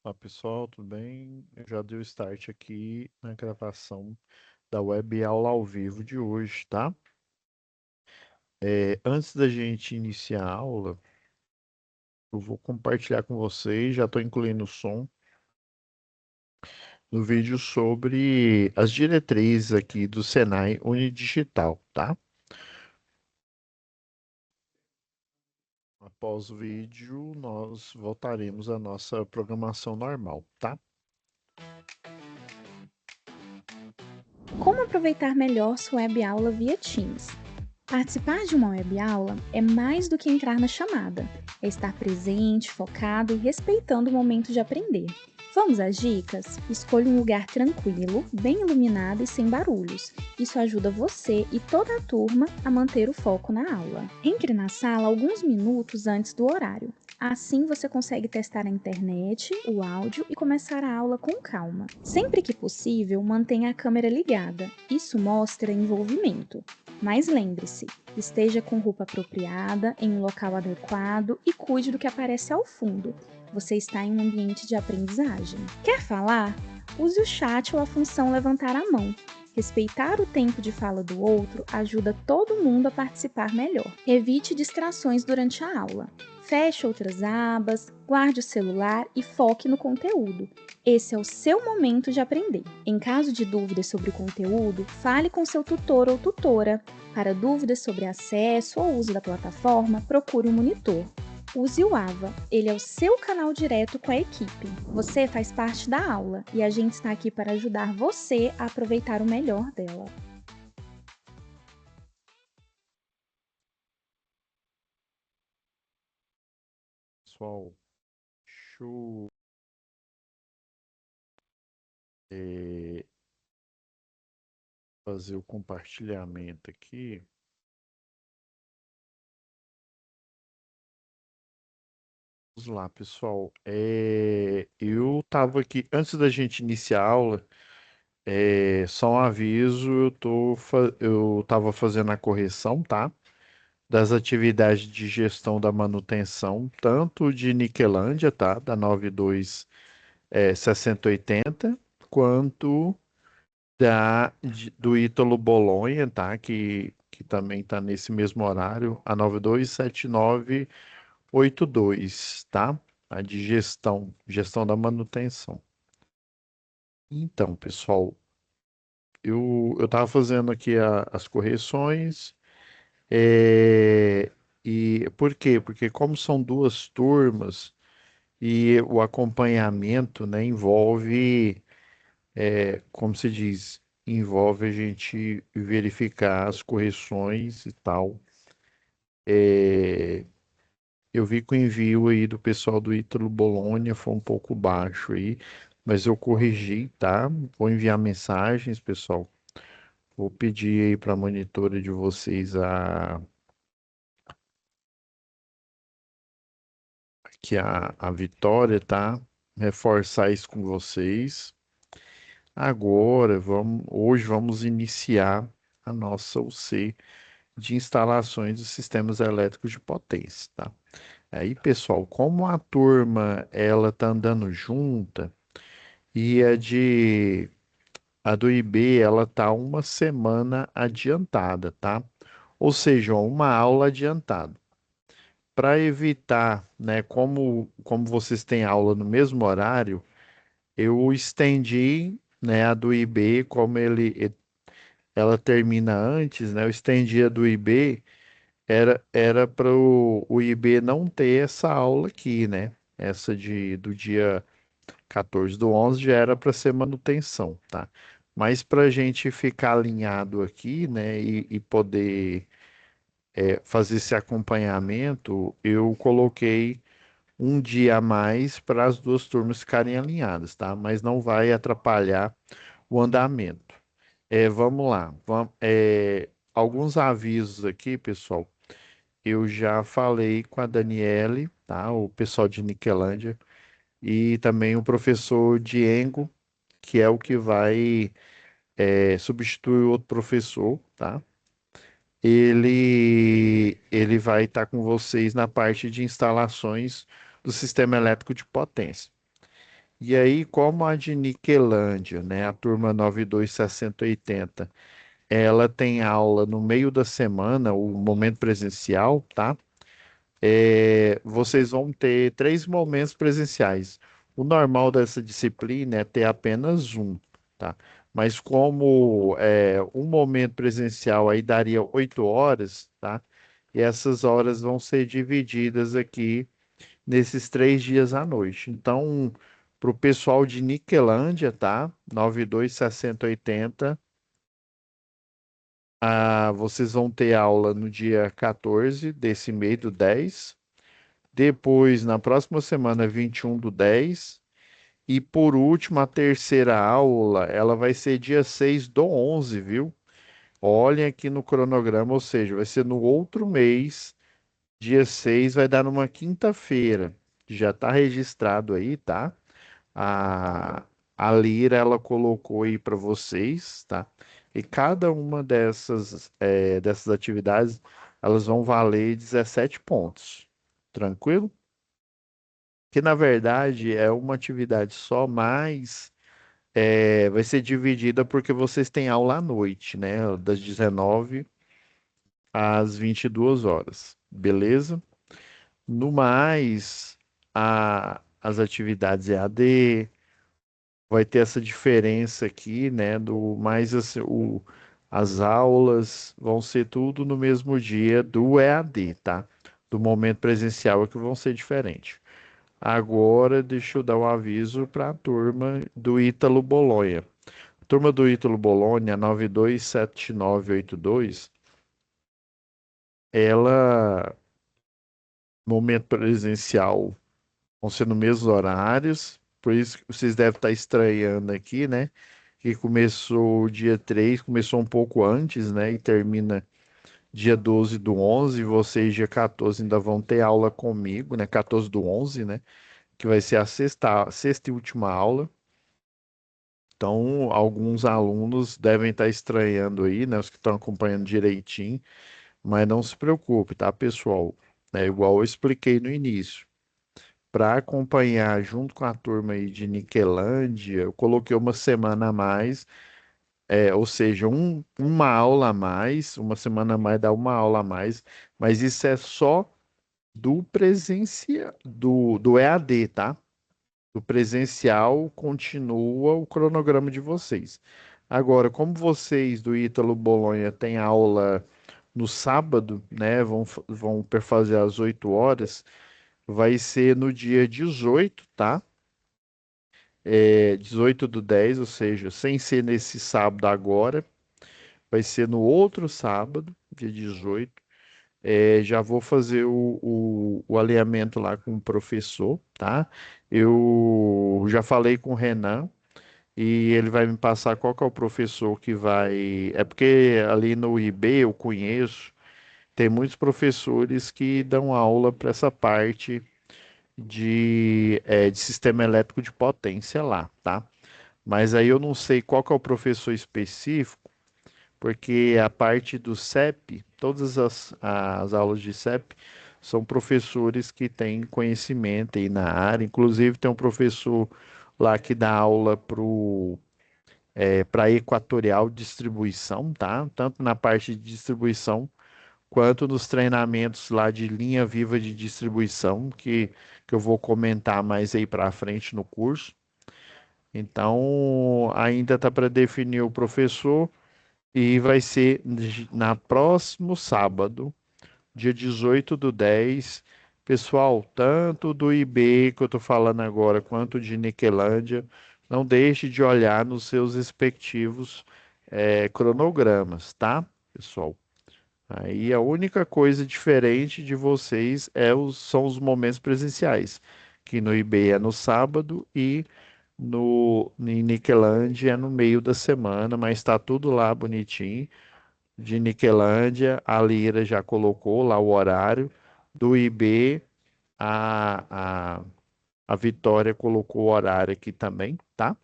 Olá pessoal, tudo bem? Eu já dei o start aqui na gravação da web aula ao vivo de hoje, tá? Antes da gente iniciar a aula, eu vou compartilhar com vocês, já estou incluindo o som no vídeo sobre as diretrizes aqui do Senai Unidigital, tá? Após o vídeo, nós voltaremos à nossa programação normal, tá? Como aproveitar melhor sua web aula via Teams? Participar de uma web aula é mais do que entrar na chamada, é estar presente, focado e respeitando o momento de aprender. Vamos às dicas? Escolha um lugar tranquilo, bem iluminado e sem barulhos. Isso ajuda você e toda a turma a manter o foco na aula. Entre na sala alguns minutos antes do horário. Assim você consegue testar a internet, o áudio e começar a aula com calma. Sempre que possível, mantenha a câmera ligada. Isso mostra envolvimento. Mas lembre-se, esteja com roupa apropriada, em um local adequado e cuide do que aparece ao fundo. Você está em um ambiente de aprendizagem. Quer falar? Use o chat ou a função levantar a mão. Respeitar o tempo de fala do outro ajuda todo mundo a participar melhor. Evite distrações durante a aula. Feche outras abas, guarde o celular e foque no conteúdo. Esse é o seu momento de aprender. Em caso de dúvidas sobre o conteúdo, fale com seu tutor ou tutora. Para dúvidas sobre acesso ou uso da plataforma, procure um monitor. Use o AVA, ele é o seu canal direto com a equipe. Você faz parte da aula e a gente está aqui para ajudar você a aproveitar o melhor dela. Pessoal, deixa eu eh, fazer o compartilhamento aqui. Vamos lá, pessoal. Eu estava aqui, antes da gente iniciar a aula, só um aviso, eu estava fazendo a correção, tá? Das atividades de gestão da manutenção, tanto de Niquelândia, tá? Da 92 6080, quanto do Ítalo Bolonha, tá? Que também está nesse mesmo horário, a 927982, tá? A de gestão da manutenção. Então, pessoal, eu estava fazendo aqui as correções, é, e por quê? Porque como são duas turmas e o acompanhamento, né, envolve, como se diz, envolve a gente verificar as correções e tal. Eu vi que o envio aí do pessoal do Ítalo Bolonha foi um pouco baixo aí, mas eu corrigi, tá? Vou enviar mensagens, pessoal. Vou pedir aí para a monitora de vocês a Vitória, tá? Reforçar isso com vocês. Agora, hoje vamos iniciar a nossa UC de instalações de sistemas elétricos de potência, tá? Aí, pessoal, como a turma ela tá andando junta e a do IB ela tá uma semana adiantada, tá? Ou seja, uma aula adiantada. Para evitar, né, como vocês têm aula no mesmo horário, eu estendi, né, a do IB, ela termina antes, né? Eu estendi a do IB, era para o IB não ter essa aula aqui, né? Essa do dia 14/11 já era para ser manutenção, tá? Mas para a gente ficar alinhado aqui, né, e poder fazer esse acompanhamento, eu coloquei um dia a mais para as duas turmas ficarem alinhadas, tá? Mas não vai atrapalhar o andamento. Vamos lá. Alguns avisos aqui, pessoal. Eu já falei com a Daniele, tá? O pessoal de Niquelândia e também o professor Diego, que é o que vai substituir o outro professor, tá? Ele vai estar com vocês na parte de instalações do sistema elétrico de potência. E aí, como a de Niquelândia, né, a turma 926080, ela tem aula no meio da semana, o momento presencial, tá? Vocês vão ter 3 momentos presenciais. O normal dessa disciplina é ter apenas um, tá? Mas como um momento presencial aí daria 8 horas, tá? E essas horas vão ser divididas aqui nesses 3 dias à noite. Então, para o pessoal de Niquelândia, tá? 926080, vocês vão ter aula no dia 14 desse mês do 10. Depois, na próxima semana, 21/10. E por último, a terceira aula, ela vai ser dia 6/11, viu? Olhem aqui no cronograma, ou seja, vai ser no outro mês, dia 6 vai dar numa quinta-feira. Já está registrado aí, tá? A, a Lira, ela colocou aí para vocês, tá? E cada uma dessas atividades, elas vão valer 17 pontos. Tranquilo? Que na verdade é uma atividade só, mas vai ser dividida porque vocês têm aula à noite, né? Das 19 às 22 horas, beleza? No mais, as atividades EAD, vai ter essa diferença aqui, né? Do mais assim, as aulas vão ser tudo no mesmo dia do EAD, tá? Do momento presencial é que vão ser diferentes. Agora, deixa eu dar um aviso para a turma do Ítalo Bolonha. A turma do Ítalo Bolonha, 927982, ela, momento presencial, vão ser nos mesmos horários, por isso que vocês devem estar estranhando aqui, né? Que começou dia 3, começou um pouco antes, né? E termina dia 12/11, vocês dia 14 ainda vão ter aula comigo, né? 14/11, né? Que vai ser a sexta e última aula. Então, alguns alunos devem estar estranhando aí, né? Os que estão acompanhando direitinho, mas não se preocupe, tá, pessoal? É igual eu expliquei no início. Para acompanhar junto com a turma aí de Niquelândia, eu coloquei uma semana a mais, ou seja, uma aula a mais, uma semana a mais dá uma aula a mais, mas isso é só do presencial, do EAD, tá? Do presencial continua o cronograma de vocês. Agora, como vocês do Ítalo Bolonha têm aula no sábado, né? Vão perfazer às 8 horas, vai ser no dia 18, tá? 18/10, ou seja, sem ser nesse sábado agora, vai ser no outro sábado, dia 18. Já vou fazer o alinhamento lá com o professor, tá? Eu já falei com o Renan e ele vai me passar qual que é o professor que vai. É porque ali no IB eu conheço, tem muitos professores que dão aula para essa parte de sistema elétrico de potência lá, tá? Mas aí eu não sei qual que é o professor específico, porque a parte do CEP, todas as aulas de CEP, são professores que têm conhecimento aí na área. Inclusive, tem um professor lá que dá aula para Equatorial Distribuição, tá? Tanto na parte de distribuição quanto nos treinamentos lá de linha viva de distribuição, que eu vou comentar mais aí para frente no curso. Então, ainda está para definir o professor e vai ser na próximo sábado, dia 18/10. Pessoal, tanto do IB que eu estou falando agora, quanto de Niquelândia, não deixe de olhar nos seus respectivos cronogramas, tá, pessoal? Aí a única coisa diferente de vocês são os momentos presenciais, que no IB é no sábado e em Niquelândia é no meio da semana, mas está tudo lá bonitinho. De Niquelândia, a Lira já colocou lá o horário. Do IB, a, a, a Vitória colocou o horário aqui também, tá?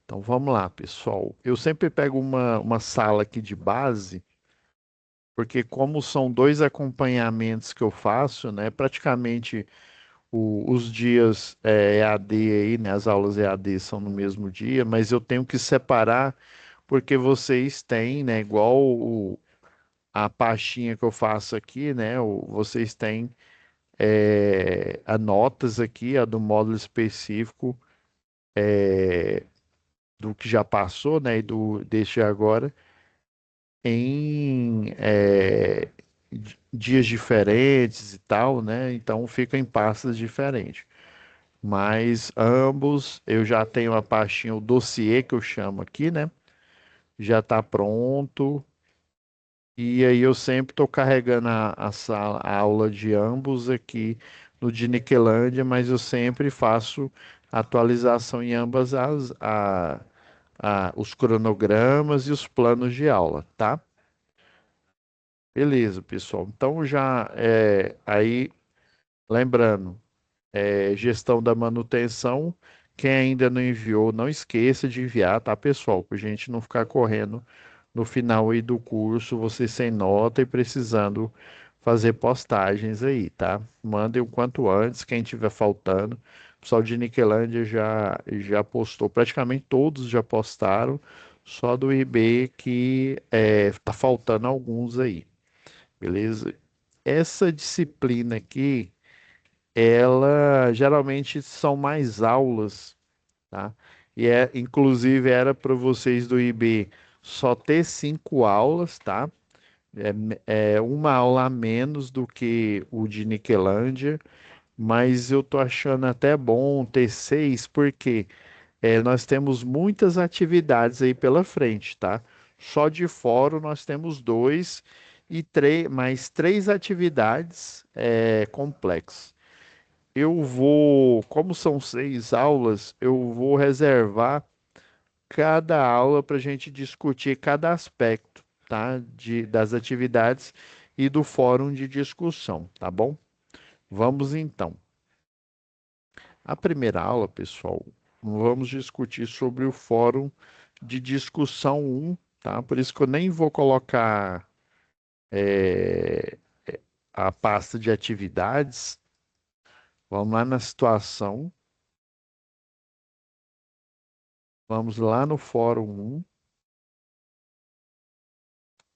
Então vamos lá, pessoal. Eu sempre pego uma sala aqui de base, porque como são dois acompanhamentos que eu faço, né? Praticamente os dias EAD aí, né? As aulas EAD são no mesmo dia, mas eu tenho que separar porque vocês têm, né? Igual a pastinha que eu faço aqui, né? Vocês têm notas aqui, a do módulo específico do que já passou, né? E do deste agora em dias diferentes e tal, né? Então fica em pastas diferentes. Mas ambos eu já tenho a pastinha, o dossiê que eu chamo aqui, né? Já está pronto. E aí eu sempre estou carregando a aula de ambos aqui no de Niquelândia, mas eu sempre faço atualização em ambas os cronogramas e os planos de aula, tá? Beleza, pessoal. Então já aí lembrando, gestão da manutenção. Quem ainda não enviou, não esqueça de enviar, tá, pessoal? Para a gente não ficar correndo no final aí do curso, você sem nota e precisando fazer postagens aí, tá? Mandem o quanto antes, quem tiver faltando. O pessoal de Niquelândia já postou, praticamente todos já postaram, só do IB que tá faltando alguns aí, beleza? Essa disciplina aqui ela geralmente são mais aulas, tá? E inclusive era para vocês do IB só ter 5 aulas, tá? É uma aula a menos do que o de Niquelândia, mas eu tô achando até bom ter 6, porque nós temos muitas atividades aí pela frente, tá? Só de fórum nós temos 2 e mais 3 atividades complexas. Eu vou, como são 6 aulas, eu vou reservar cada aula para a gente discutir cada aspecto, tá? Das atividades e do fórum de discussão, tá bom? Vamos então. A primeira aula, pessoal, vamos discutir sobre o fórum de discussão 1, tá? Por isso que eu nem vou colocar a pasta de atividades. Vamos lá na situação. Vamos lá no fórum 1.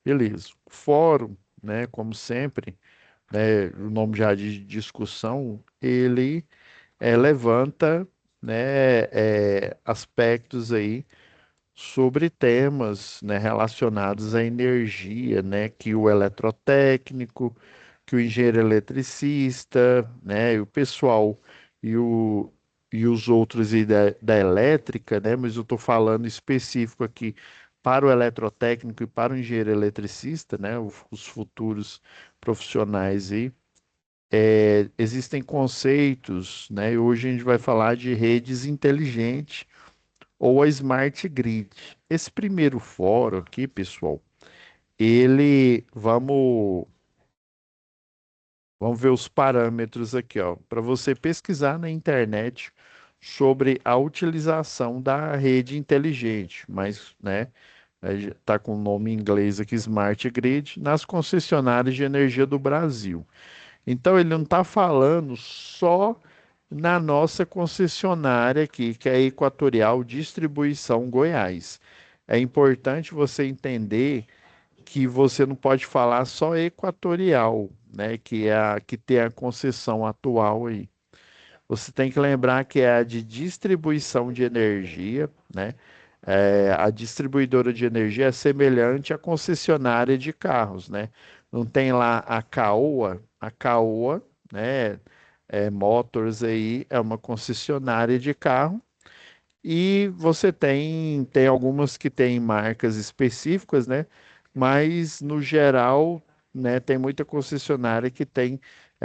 Beleza. O fórum, né, como sempre, né, o nome já de discussão, ele levanta, né, aspectos aí sobre temas, né, relacionados à energia, né, que o eletrotécnico, que o engenheiro eletricista, né, e o pessoal e, o, e os outros aí da elétrica, né, mas eu estou falando específico aqui para o eletrotécnico e para o engenheiro eletricista, né, os futuros profissionais aí. Existem conceitos, né, e hoje a gente vai falar de redes inteligentes ou a Smart Grid. Esse primeiro fórum aqui, pessoal, ele vamos ver os parâmetros aqui, ó, para você pesquisar na internet sobre a utilização da rede inteligente, mas, né, tá com o nome em inglês aqui, Smart Grid, nas concessionárias de energia do Brasil. Então, ele não está falando só na nossa concessionária aqui, que é a Equatorial Distribuição Goiás. É importante você entender que você não pode falar só Equatorial, né, que é a que tem a concessão atual aí. Você tem que lembrar que é a de distribuição de energia, né? A distribuidora de energia é semelhante à concessionária de carros, né? Não tem lá a Caoa, né? Motors aí é uma concessionária de carro e você tem algumas que têm marcas específicas, né? Mas no geral, né, tem muita concessionária que tem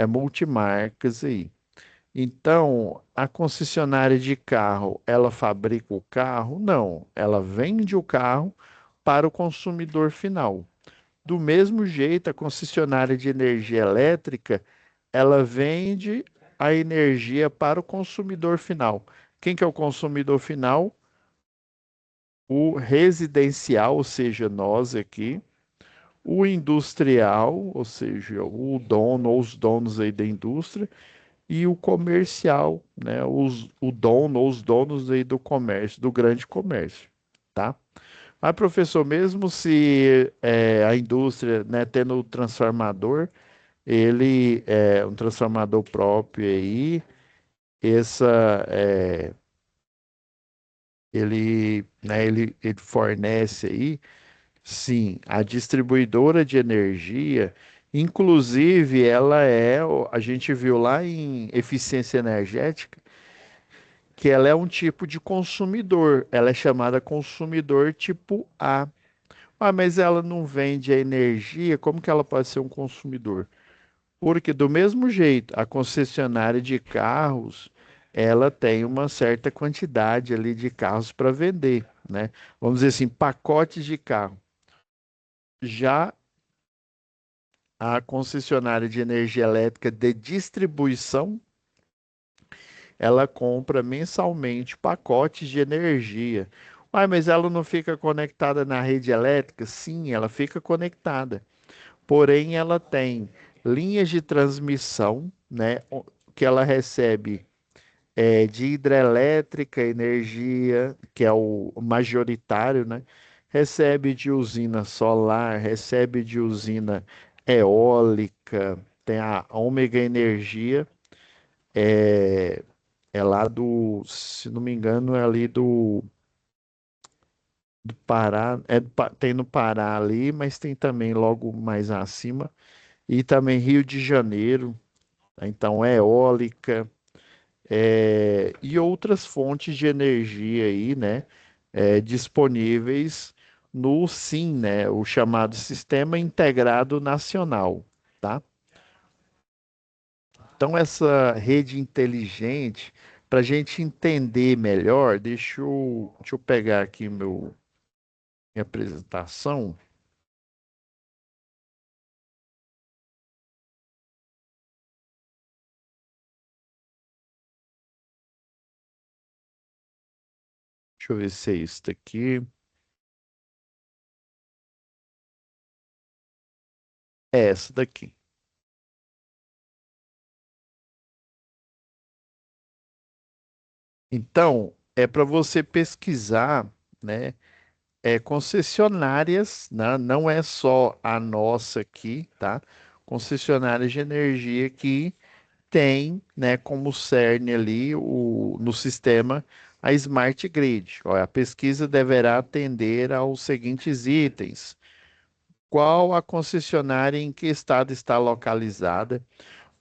multimarcas aí. Então, a concessionária de carro, ela fabrica o carro? Não, ela vende o carro para o consumidor final. Do mesmo jeito, a concessionária de energia elétrica, ela vende a energia para o consumidor final. Quem que é o consumidor final? O residencial, ou seja, nós aqui, o industrial, ou seja, o dono ou os donos aí da indústria, e o comercial, né? O dono ou os donos aí do comércio, do grande comércio, tá? Mas, professor, mesmo se a indústria, né, tendo o transformador, ele é um transformador próprio aí, essa, ele fornece aí, sim, a distribuidora de energia, inclusive ela a gente viu lá em eficiência energética, que ela é um tipo de consumidor, ela é chamada consumidor tipo A. Ah, mas ela não vende a energia, como que ela pode ser um consumidor? Porque do mesmo jeito, a concessionária de carros, ela tem uma certa quantidade ali de carros para vender, né? Vamos dizer assim, pacotes de carro. Já a concessionária de energia elétrica de distribuição, ela compra mensalmente pacotes de energia. Ah, mas ela não fica conectada na rede elétrica? Sim, ela fica conectada. Porém, ela tem linhas de transmissão, né, que ela recebe de hidrelétrica, energia, que é o majoritário, né? Recebe de usina solar, recebe de usina eólica, tem a Ômega Energia, é, é lá se não me engano, é ali do Pará, tem no Pará ali, mas tem também logo mais acima, e também Rio de Janeiro, tá? Então eólica, e outras fontes de energia aí, né, disponíveis no SIM, né, o chamado Sistema Integrado Nacional, tá? Então essa rede inteligente, para a gente entender melhor, deixa eu pegar aqui minha apresentação. Deixa eu ver se é isso daqui. É essa daqui. Então, é para você pesquisar, né? Concessionárias, né? Não é só a nossa aqui, tá? Concessionárias de energia que tem, né, como cerne ali no sistema a Smart Grid. Olha, a pesquisa deverá atender aos seguintes itens: qual a concessionária em que estado está localizada?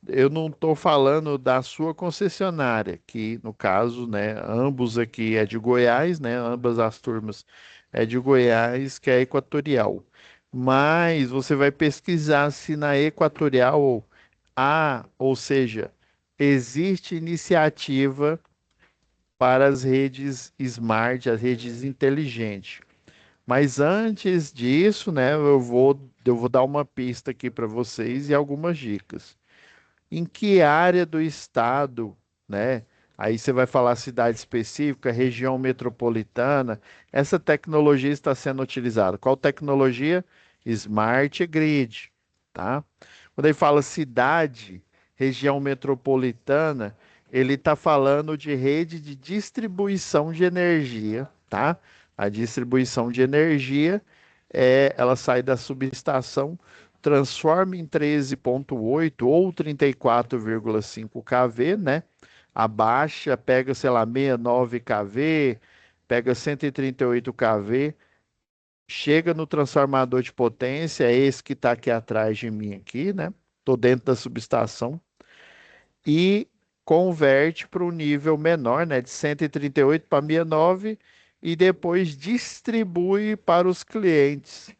Eu não estou falando da sua concessionária, que no caso, né, ambos aqui é de Goiás, né, ambas as turmas é de Goiás, que é equatorial. Mas você vai pesquisar se na equatorial há, ou seja, existe iniciativa para as redes smart, as redes inteligentes. Mas antes disso, né, eu vou dar uma pista aqui para vocês e algumas dicas. Em que área do estado, né? Aí você vai falar cidade específica, região metropolitana, essa tecnologia está sendo utilizada. Qual tecnologia? Smart Grid, tá? Quando ele fala cidade, região metropolitana, ele está falando de rede de distribuição de energia, tá? A distribuição de energia ela sai da subestação, transforma em 13,8 ou 34,5 kV, né? Abaixa, pega, sei lá, 69 kV, pega 138 kV, chega no transformador de potência, é esse que está aqui atrás de mim aqui, né? Estou dentro da subestação e converte para um nível menor, né, de 138 para 69 e depois distribui para os clientes.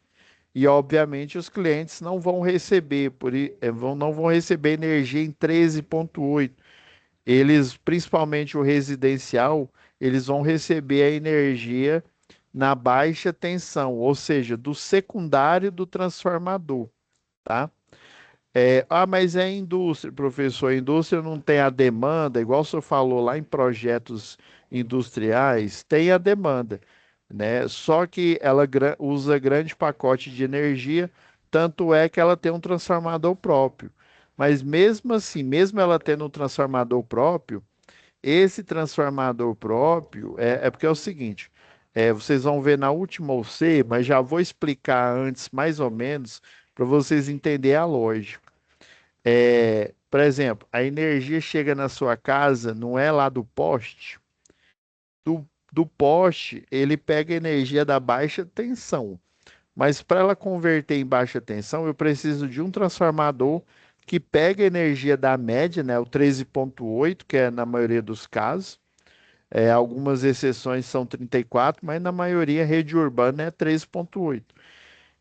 E obviamente os clientes não vão receber, não vão receber energia em 13,8. Eles, principalmente o residencial, eles vão receber a energia na baixa tensão, ou seja, do secundário do transformador, tá? Mas é indústria, professor. A indústria não tem a demanda, igual o senhor falou lá em projetos industriais, tem a demanda, né? Só que ela usa grande pacote de energia, tanto é que ela tem um transformador próprio. Mas mesmo assim, mesmo ela tendo um transformador próprio, esse transformador próprio é porque é o seguinte, vocês vão ver na última OC, mas já vou explicar antes, mais ou menos, para vocês entenderem a lógica. Por exemplo, a energia chega na sua casa, não é lá do poste. Do poste, ele pega energia da baixa tensão. Mas para ela converter em baixa tensão, eu preciso de um transformador que pega a energia da média, né, o 13,8, que é na maioria dos casos. Algumas exceções são 34, mas na maioria a rede urbana é 13,8.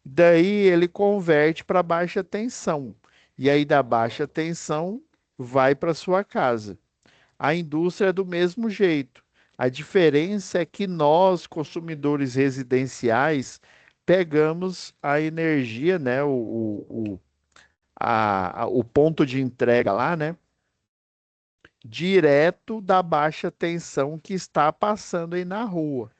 Daí ele converte para baixa tensão. E aí da baixa tensão vai para sua casa. A indústria é do mesmo jeito. A diferença é que nós, consumidores residenciais, pegamos a energia, né, o ponto de entrega lá, né, direto da baixa tensão que está passando aí na rua,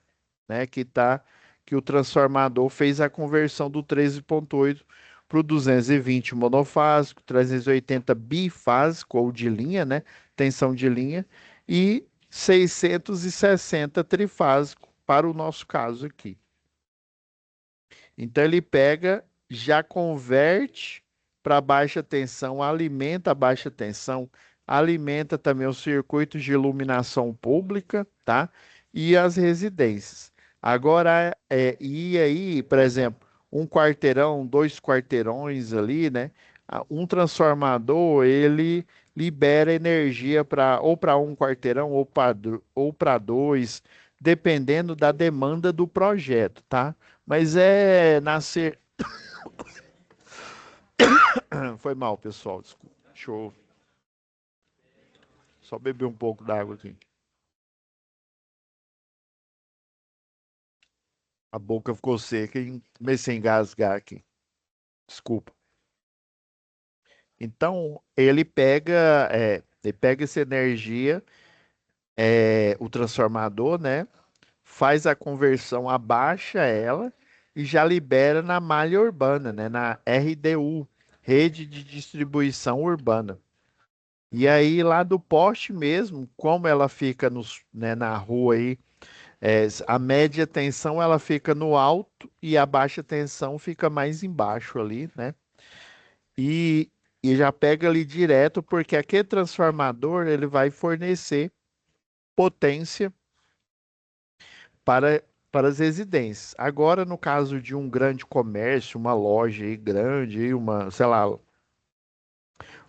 né, que o transformador fez a conversão do 13,8 para o 220 monofásico, 380 bifásico ou de linha, né, tensão de linha, e 660 trifásico para o nosso caso aqui. Então ele pega, já converte para baixa tensão, alimenta a baixa tensão, alimenta também os circuitos de iluminação pública, tá? E as residências. Agora, e aí, por exemplo, um quarteirão, dois quarteirões ali, né? Um transformador, ele libera energia para ou para um quarteirão ou para dois, dependendo da demanda do projeto, tá? Mas é nascer. Foi mal, pessoal. Desculpa. Deixa eu só beber um pouco d'água aqui. A boca ficou seca e comecei a engasgar aqui. Desculpa. Então, ele pega essa energia, o transformador, né? Faz a conversão, abaixa ela e já libera na malha urbana, né? Na RDU, Rede de Distribuição Urbana. E aí, lá do poste mesmo, como ela fica né, na rua aí, a média tensão ela fica no alto e a baixa tensão fica mais embaixo ali, né? E, e já pega ali direto, porque aquele transformador ele vai fornecer potência para, para as residências. Agora, no caso de um grande comércio, uma loja aí grande, aí sei lá,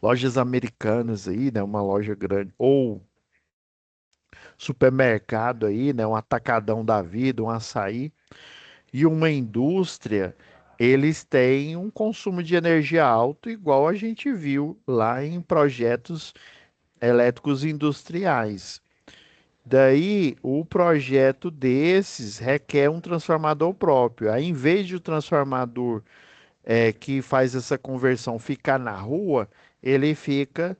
lojas americanas aí, né? Uma loja grande, ou supermercado aí, né? Um atacadão da vida, um açaí, e uma indústria, eles têm um consumo de energia alto, igual a gente viu lá em projetos elétricos industriais. Daí, o projeto desses requer um transformador próprio. Aí, em vez de o transformador que faz essa conversão ficar na rua, ele fica,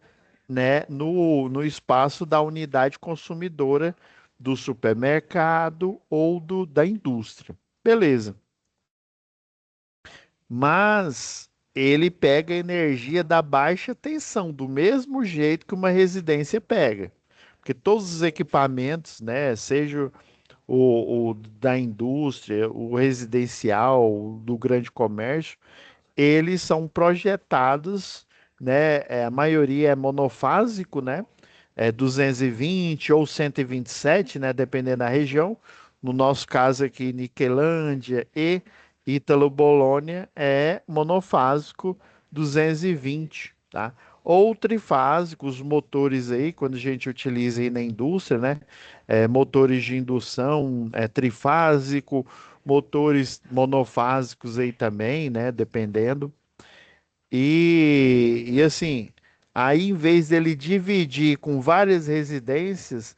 né, no espaço da unidade consumidora do supermercado ou da indústria. Beleza. Mas ele pega a energia da baixa tensão, do mesmo jeito que uma residência pega. Porque todos os equipamentos, né, seja o da indústria, o residencial, o do grande comércio, eles são projetados, né? A maioria é monofásico, né? 220 ou 127, né? Dependendo da região. No nosso caso aqui, Niquelândia e Ítalo Bolônia é monofásico 220, tá? Ou trifásico, os motores aí, quando a gente utiliza aí na indústria, né? Motores de indução trifásico, motores monofásicos aí também, né? Dependendo. E assim, aí em vez dele dividir com várias residências,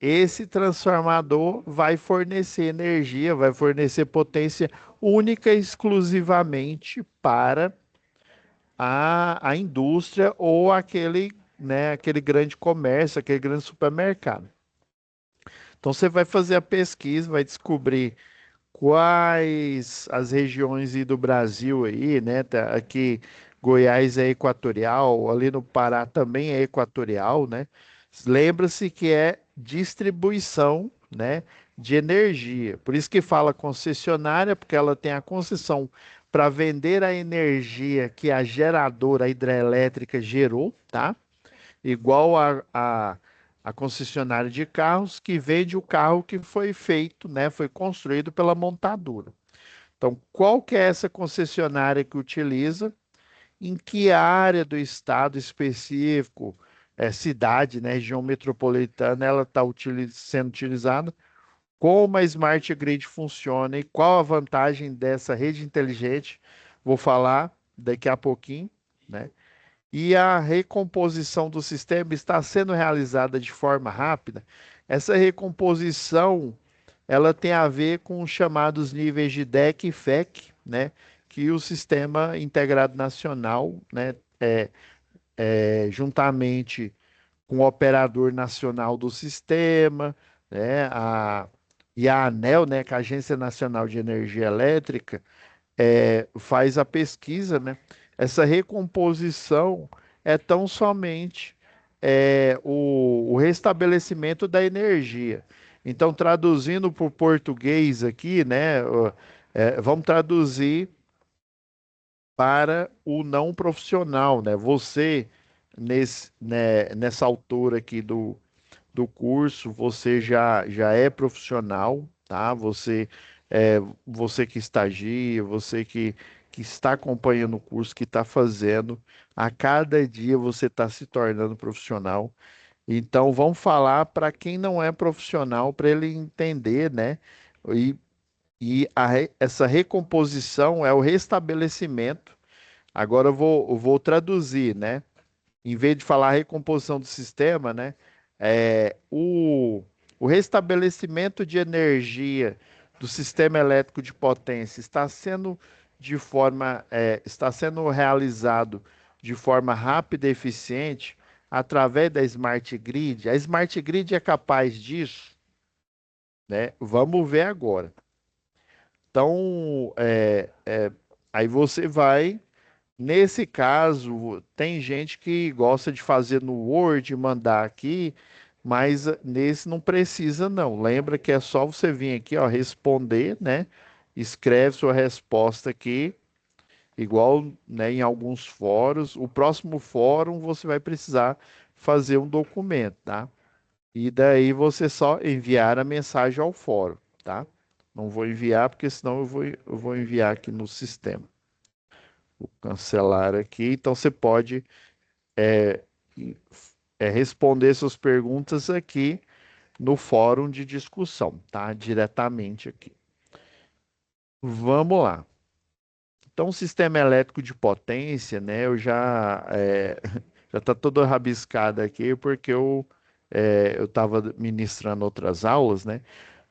esse transformador vai fornecer energia, vai fornecer potência única e exclusivamente para a indústria ou aquele, né, aquele grande comércio, aquele grande supermercado. Então você vai fazer a pesquisa, vai descobrir quais as regiões aí do Brasil aí, né? Aqui Goiás é equatorial, ali no Pará também é equatorial, né? Lembra-se que é distribuição, né, de energia. Por isso que fala concessionária, porque ela tem a concessão para vender a energia que a geradora hidrelétrica gerou, tá? Igual a concessionária de carros que vende o carro que foi feito, né, foi construído pela montadora. Então, qual que é essa concessionária que utiliza? Em que área do estado específico, cidade, né, região metropolitana, ela está sendo utilizada? Como a Smart Grid funciona e qual a vantagem dessa rede inteligente? Vou falar daqui a pouquinho, né? E a recomposição do sistema está sendo realizada de forma rápida. Essa recomposição, ela tem a ver com os chamados níveis de DEC e FEC, né? Que o Sistema Integrado Nacional, né? Juntamente com o Operador Nacional do Sistema, né? E a ANEEL, né? Que é a Agência Nacional de Energia Elétrica, faz a pesquisa, né? Essa recomposição é tão somente o restabelecimento da energia. Então, traduzindo para o português aqui, né? Vamos traduzir para o não profissional, né? Você, nessa altura aqui do curso, você já é profissional, tá? Você que estagia, você que está acompanhando o curso, que está fazendo, a cada dia você está se tornando profissional. Então, vamos falar para quem não é profissional, para ele entender, né? E, essa recomposição é o restabelecimento. Agora eu vou traduzir, né? Em vez de falar recomposição do sistema, né? O restabelecimento de energia do sistema elétrico de potência está sendo realizado de forma rápida e eficiente através da Smart Grid. A Smart Grid é capaz disso, né? Vamos ver agora. Então, aí você vai. Nesse caso, tem gente que gosta de fazer no Word, mandar aqui, mas nesse não precisa não. Lembra que é só você vir aqui, ó, responder, né? Escreve sua resposta aqui, igual, né, em alguns fóruns. O próximo fórum você vai precisar fazer um documento, tá? E daí você só enviar a mensagem ao fórum, tá? Não vou enviar porque senão eu vou enviar aqui no sistema. Vou cancelar aqui. Então você pode é, responder suas perguntas aqui no fórum de discussão, tá? Diretamente aqui. Vamos lá. Então, o sistema elétrico de potência, né? Eu já já está todo rabiscado aqui porque eu estava ministrando outras aulas, né?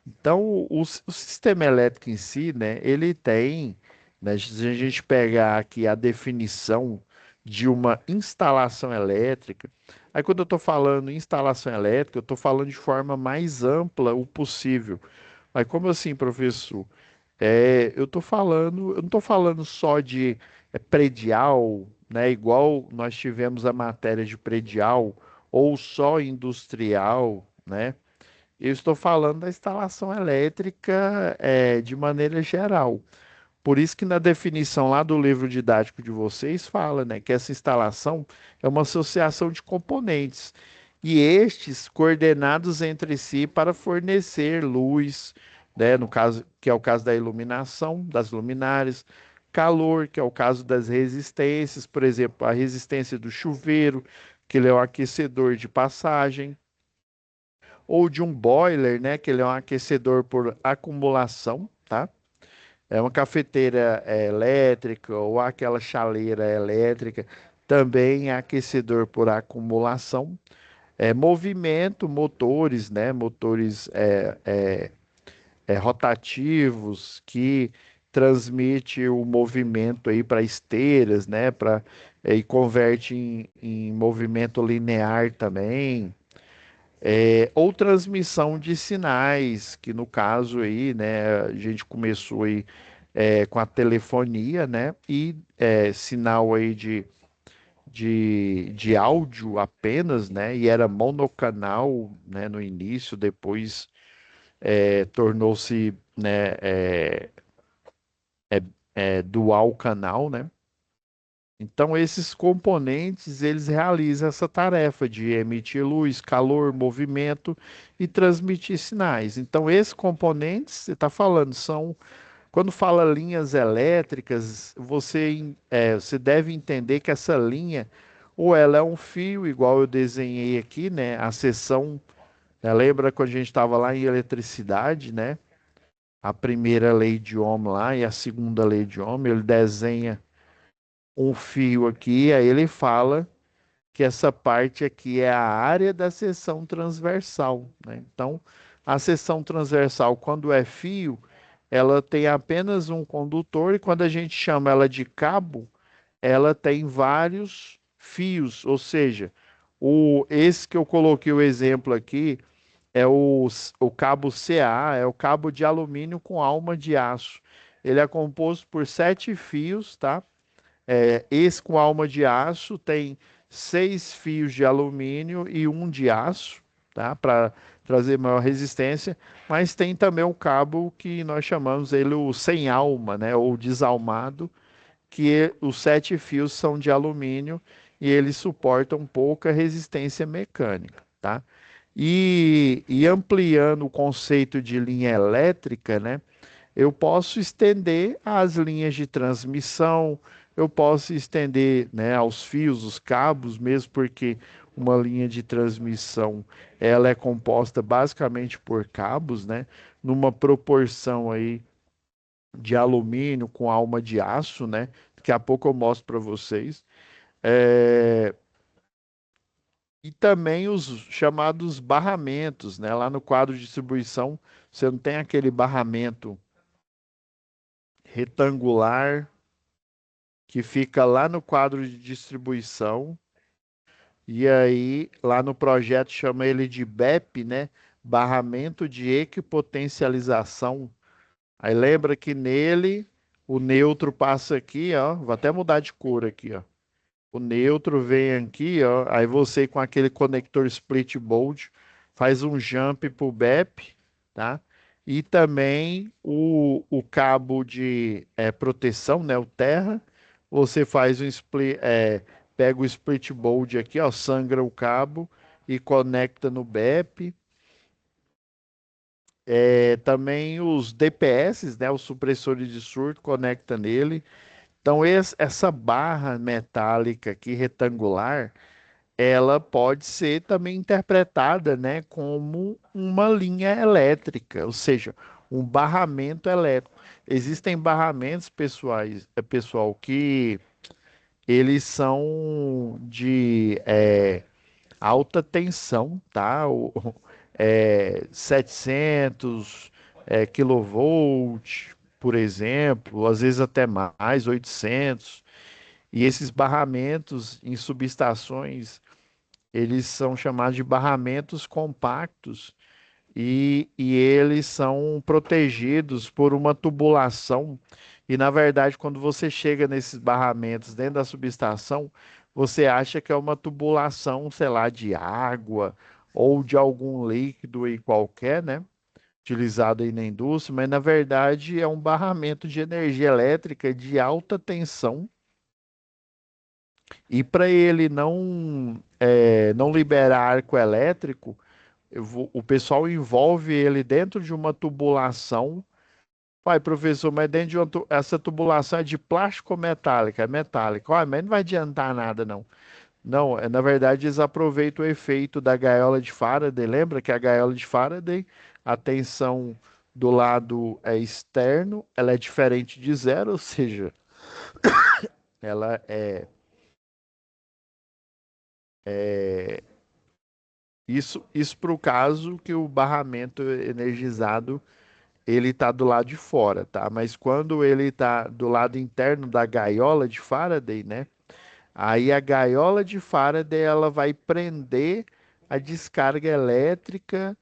Então, o sistema elétrico em si, né, ele tem, né, se a gente pegar aqui a definição de uma instalação elétrica, aí quando eu estou falando instalação elétrica, eu estou falando de forma mais ampla o possível. Mas como assim, professor? Eu não estou falando só de predial, né, igual nós tivemos a matéria de predial, ou só industrial, né? Eu estou falando da instalação elétrica, de maneira geral. Por isso que na definição lá do livro didático de vocês fala, né, que essa instalação é uma associação de componentes e estes coordenados entre si para fornecer luz, né, no caso que é o caso da iluminação, das luminárias, calor, que é o caso das resistências, por exemplo, a resistência do chuveiro, que ele é o aquecedor de passagem ou de um boiler, né, que ele é um aquecedor por acumulação, tá? É uma cafeteira elétrica ou aquela chaleira elétrica, também é aquecedor por acumulação. Movimento, motores, né, motores rotativos que transmite o movimento aí para esteiras, né, e converte em movimento linear também. Ou transmissão de sinais, que no caso aí, né, a gente começou aí com a telefonia, né? E sinal aí de áudio apenas, né? E era monocanal, né? No início, depois tornou-se, né? Dual canal, né? Então, esses componentes, eles realizam essa tarefa de emitir luz, calor, movimento e transmitir sinais. Então, esses componentes, você está falando, são, quando fala linhas elétricas, você deve entender que essa linha, ou ela é um fio, igual eu desenhei aqui, né? A seção, lembra quando a gente estava lá em eletricidade, né? A primeira lei de Ohm lá e a segunda lei de Ohm, ele desenha um fio aqui, aí ele fala que essa parte aqui é a área da seção transversal, né? Então, a seção transversal, quando é fio, ela tem apenas um condutor, e quando a gente chama ela de cabo, ela tem vários fios, ou seja, esse que eu coloquei o exemplo aqui é o cabo CA, é o cabo de alumínio com alma de aço. Ele é composto por 7 fios, tá? Esse com alma de aço tem 6 fios de alumínio e um de aço, tá? Para trazer maior resistência. Mas tem também o cabo que nós chamamos ele o sem alma, né? Ou desalmado, que os 7 fios são de alumínio e eles suportam pouca resistência mecânica, tá? E ampliando o conceito de linha elétrica, né? Eu posso estender as linhas de transmissão, eu posso estender, né, aos fios, os cabos, mesmo porque uma linha de transmissão ela é composta basicamente por cabos, né, numa proporção aí de alumínio com alma de aço, né? Daqui a pouco eu mostro para vocês. É, E também os chamados barramentos, né? Lá no quadro de distribuição, você não tem aquele barramento retangular que fica lá no quadro de distribuição, e aí lá no projeto chama ele de BEP, né? Barramento de equipotencialização. Aí lembra que nele o neutro passa aqui, ó. Vou até mudar de cor aqui, ó. O neutro vem aqui, ó. Aí você com aquele conector split board faz um jump pro BEP, tá? E também o cabo de proteção, né? O terra. Você faz um split, pega o split board aqui, ó, sangra o cabo e conecta no BEP. Também os DPS, né? Os supressores de surto, conecta nele. Então, essa barra metálica aqui retangular ela pode ser também interpretada, né, como uma linha elétrica, ou seja, um barramento elétrico. Existem barramentos pessoal, que eles são de alta tensão, tá? 700 kilovolt, por exemplo, às vezes até mais, 800. E esses barramentos em subestações eles são chamados de barramentos compactos e eles são protegidos por uma tubulação. E, na verdade, quando você chega nesses barramentos dentro da subestação, você acha que é uma tubulação, sei lá, de água ou de algum líquido aí qualquer, né? Utilizado aí na indústria, mas na verdade é um barramento de energia elétrica de alta tensão e para ele não liberar arco elétrico, o pessoal envolve ele dentro de uma tubulação. Pai, professor, mas dentro de essa tubulação é de plástico ou metálica? É metálica. Olha, mas não vai adiantar nada, não. Não, na verdade, eles aproveitam o efeito da gaiola de Faraday. Lembra que a gaiola de Faraday, a tensão do lado externo, ela é diferente de zero, ou seja, ela é isso para o caso que o barramento energizado ele está do lado de fora, tá? Mas quando ele está do lado interno da gaiola de Faraday, né? Aí a gaiola de Faraday ela vai prender a descarga elétrica,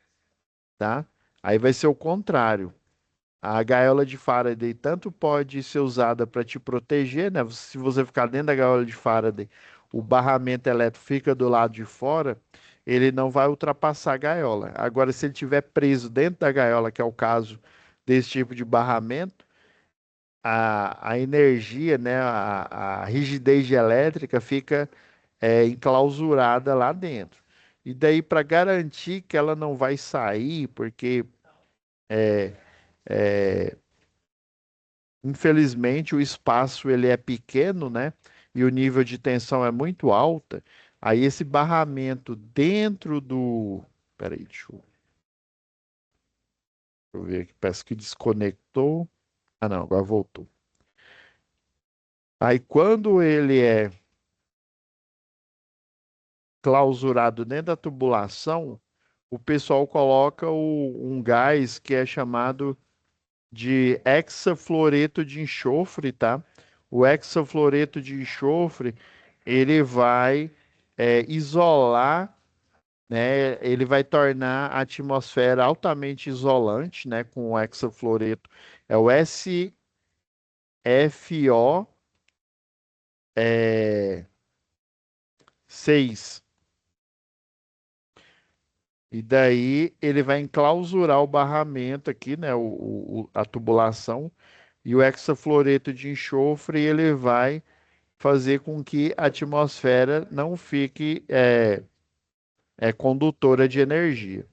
tá? Aí vai ser o contrário. A gaiola de Faraday tanto pode ser usada para te proteger, né? Se você ficar dentro da gaiola de Faraday, o barramento elétrico fica do lado de fora, ele não vai ultrapassar a gaiola. Agora, se ele estiver preso dentro da gaiola, que é o caso desse tipo de barramento, a energia, né, a rigidez elétrica fica enclausurada lá dentro. E daí, para garantir que ela não vai sair, porque infelizmente o espaço ele é pequeno, né? E o nível de tensão é muito alta. Aí esse barramento dentro do. Peraí, deixa eu ver aqui. Parece que desconectou. Ah, não, agora voltou. Aí quando ele é clausurado dentro da tubulação, o pessoal coloca um gás que é chamado de hexafluoreto de enxofre, tá? O hexafluoreto de enxofre, ele vai isolar, né? Ele vai tornar a atmosfera altamente isolante, né? Com o hexafluoreto. É o SFO 6. E daí ele vai enclausurar o barramento aqui, né? A tubulação. E o hexafluoreto de enxofre, ele vai fazer com que a atmosfera não fique condutora de energia.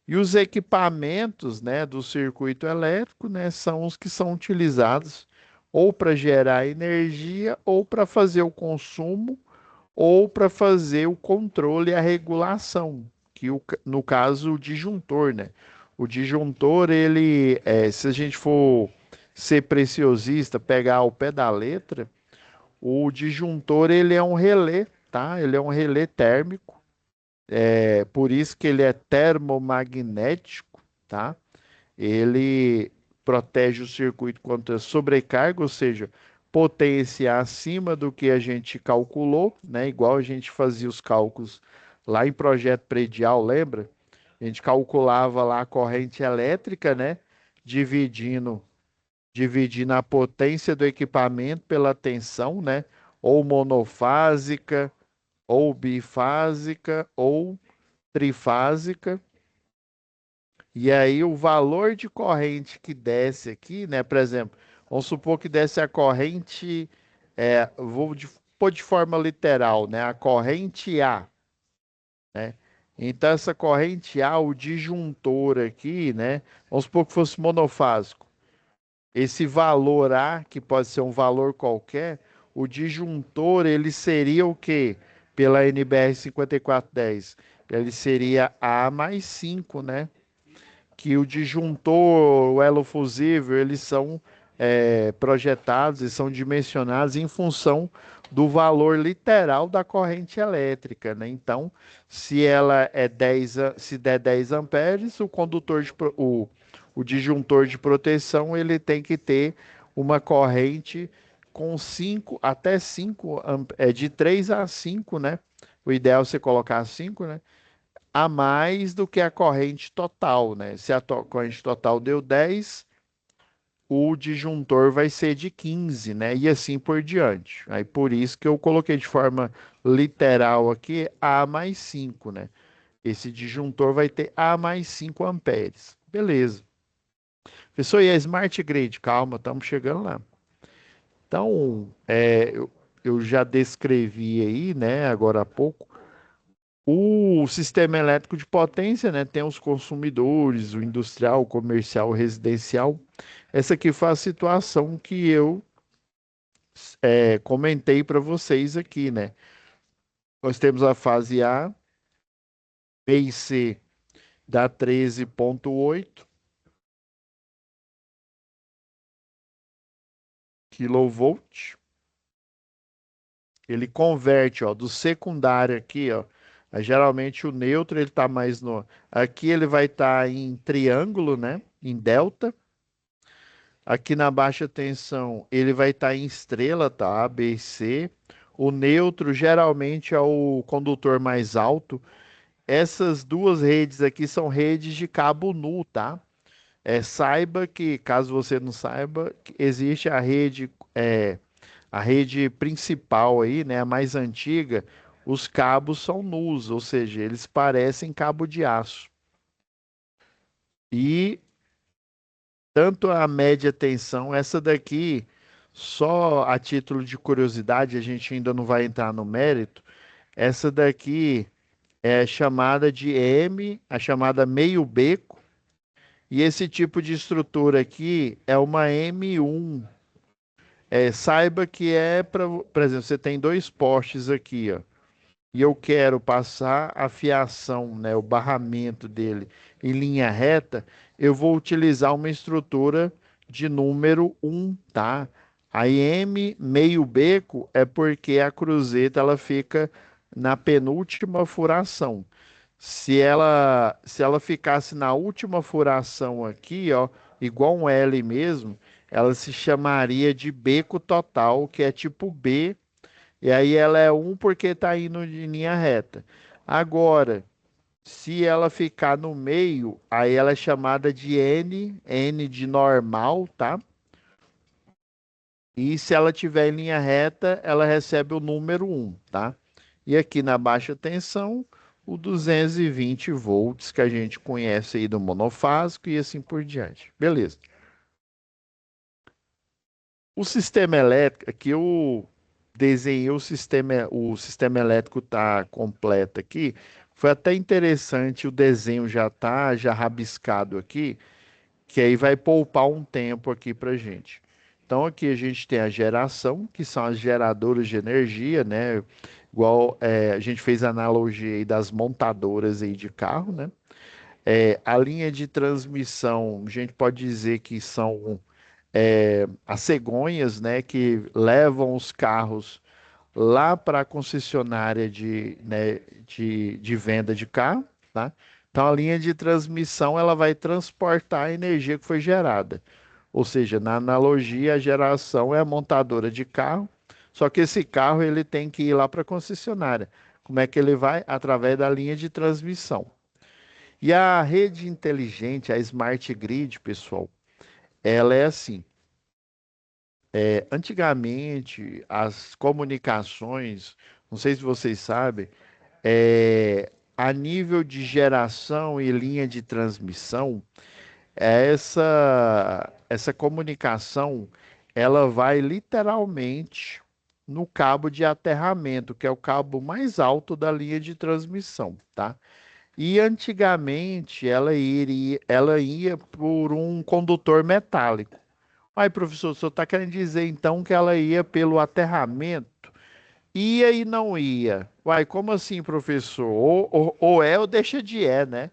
E os equipamentos, né, do circuito elétrico, né, são os que são utilizados ou para gerar energia, ou para fazer o consumo, ou para fazer o controle e a regulação, que no caso o disjuntor, né? O disjuntor, ele, se a gente for ser preciosista, pegar ao pé da letra, o disjuntor ele é um relé, tá? Ele é um relé térmico, por isso que ele é termomagnético, tá? Ele protege o circuito contra sobrecarga, ou seja, potência acima do que a gente calculou, né? Igual a gente fazia os cálculos lá em projeto predial, lembra? A gente calculava lá a corrente elétrica, né? Dividindo, dividindo a potência do equipamento pela tensão, né? Ou monofásica, ou bifásica, ou trifásica. E aí o valor de corrente que desce aqui, né? Por exemplo, vamos supor que desce a corrente, pôr de forma literal, né? A corrente A, né? Então essa corrente A, o disjuntor aqui, né? Vamos supor que fosse monofásico. Esse valor A, que pode ser um valor qualquer, o disjuntor ele seria o quê? Pela NBR 5410. Ele seria A mais 5, né? Que o disjuntor, o elo fusível, eles são projetados e são dimensionados em função do valor literal da corrente elétrica, né? Então, se ela é 10, se der 10 amperes, o disjuntor de proteção ele tem que ter uma corrente com 5 até 5 de 3 a 5, né? O ideal é você colocar 5, né? A mais do que a corrente total, né? Se a corrente total deu 10, o disjuntor vai ser de 15, né? E assim por diante. Aí por isso que eu coloquei de forma literal aqui A mais 5, né? Esse disjuntor vai ter A mais 5 amperes. Beleza. Pessoal, e a Smart Grid? Calma, estamos chegando lá. Então, eu já descrevi aí, né, agora há pouco, o sistema elétrico de potência, né, tem os consumidores, o industrial, o comercial, o residencial. Essa aqui foi a situação que eu comentei para vocês aqui, né? Nós temos a fase A, B e C dá 13,8 kV. Ele converte, ó, do secundário aqui, ó. Geralmente o neutro ele tá mais no. Aqui ele vai estar em triângulo, né? Em delta. Aqui na baixa tensão, ele vai estar em estrela, tá? A, B e C. O neutro geralmente é o condutor mais alto. Essas duas redes aqui são redes de cabo nu, tá? Saiba que, caso você não saiba, que existe a rede principal aí, né, a mais antiga, os cabos são nus, ou seja, eles parecem cabo de aço. E tanto a média tensão, essa daqui, só a título de curiosidade, a gente ainda não vai entrar no mérito, essa daqui é chamada de M, a chamada meio beco, e esse tipo de estrutura aqui é uma M1. Saiba que para, por exemplo, você tem dois postes aqui, ó, e eu quero passar a fiação, né, o barramento dele em linha reta, eu vou utilizar uma estrutura de número um, tá? A M meio beco é porque a cruzeta ela fica na penúltima furação. Se ela ficasse na última furação aqui, ó, igual um L mesmo, ela se chamaria de beco total, que é tipo B, e aí ela é um porque está indo de linha reta. Agora, se ela ficar no meio, aí ela é chamada de N, N de normal, tá? E se ela tiver em linha reta, ela recebe o número um, tá? E aqui na baixa tensão, o 220 volts que a gente conhece aí do monofásico e assim por diante. Beleza. O sistema elétrico, aqui eu desenhei o sistema elétrico tá completo aqui. Foi até interessante, o desenho já tá já rabiscado aqui, que aí vai poupar um tempo aqui para gente. Então aqui a gente tem a geração, que são as geradoras de energia, né? Igual a gente fez a analogia aí das montadoras aí de carro, né? A linha de transmissão, a gente pode dizer que são as cegonhas, né, que levam os carros lá para a concessionária né, de venda de carro, tá? Então a linha de transmissão ela vai transportar a energia que foi gerada. Ou seja, na analogia, a geração é a montadora de carro, só que esse carro ele tem que ir lá para a concessionária. Como é que ele vai? Através da linha de transmissão. E a rede inteligente, a Smart Grid, pessoal, ela é assim. Antigamente, as comunicações, não sei se vocês sabem, a nível de geração e linha de transmissão, essa comunicação, ela vai literalmente no cabo de aterramento, que é o cabo mais alto da linha de transmissão, tá? E antigamente ela ia por um condutor metálico. Aí, professor, o senhor está querendo dizer então que ela ia pelo aterramento? Ia e não ia. Uai, como assim, professor? Ou é ou deixa de né?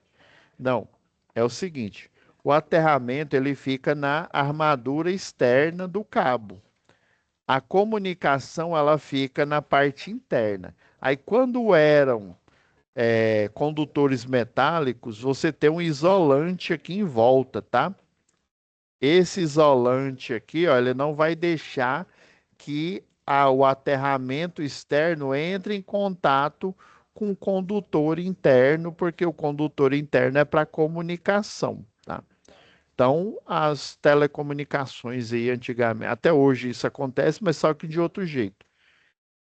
Não. É o seguinte, o aterramento ele fica na armadura externa do cabo. A comunicação ela fica na parte interna. Aí, quando eram condutores metálicos, você tem um isolante aqui em volta, tá? Esse isolante aqui, ó, ele não vai deixar que o aterramento externo entre em contato com o condutor interno, porque o condutor interno é para comunicação, tá? Então, as telecomunicações aí antigamente, até hoje isso acontece, mas só que de outro jeito.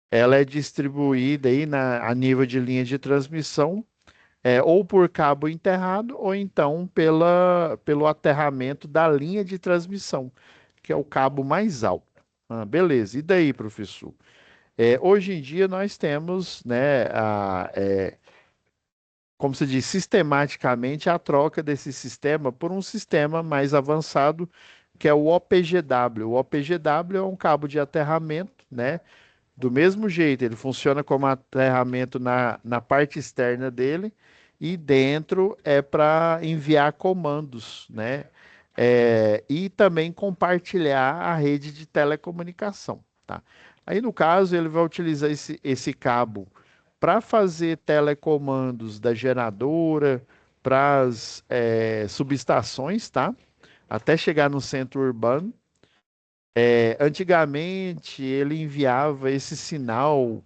Ela é distribuída aí a nível de linha de transmissão, ou por cabo enterrado, ou então pelo aterramento da linha de transmissão, que é o cabo mais alto. Ah, beleza. E daí, professor? Hoje em dia nós temos, né, como se diz, sistematicamente a troca desse sistema por um sistema mais avançado, que é o OPGW. O OPGW é um cabo de aterramento, né? Do mesmo jeito, ele funciona como aterramento na parte externa dele e dentro é para enviar comandos, né? E também compartilhar a rede de telecomunicação, tá? Aí, no caso, ele vai utilizar esse cabo para fazer telecomandos da geradora para as subestações, tá? Até chegar no centro urbano. Antigamente ele enviava esse sinal,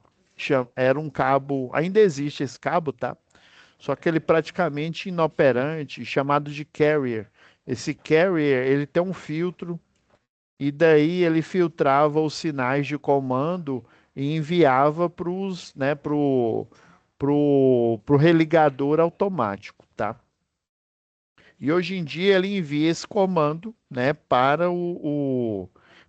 era um cabo, ainda existe esse cabo, tá? Só que ele praticamente inoperante, chamado de carrier, Esse carrier, ele tem um filtro e daí ele filtrava os sinais de comando e enviava pro religador automático, tá? E hoje em dia ele envia esse comando, né,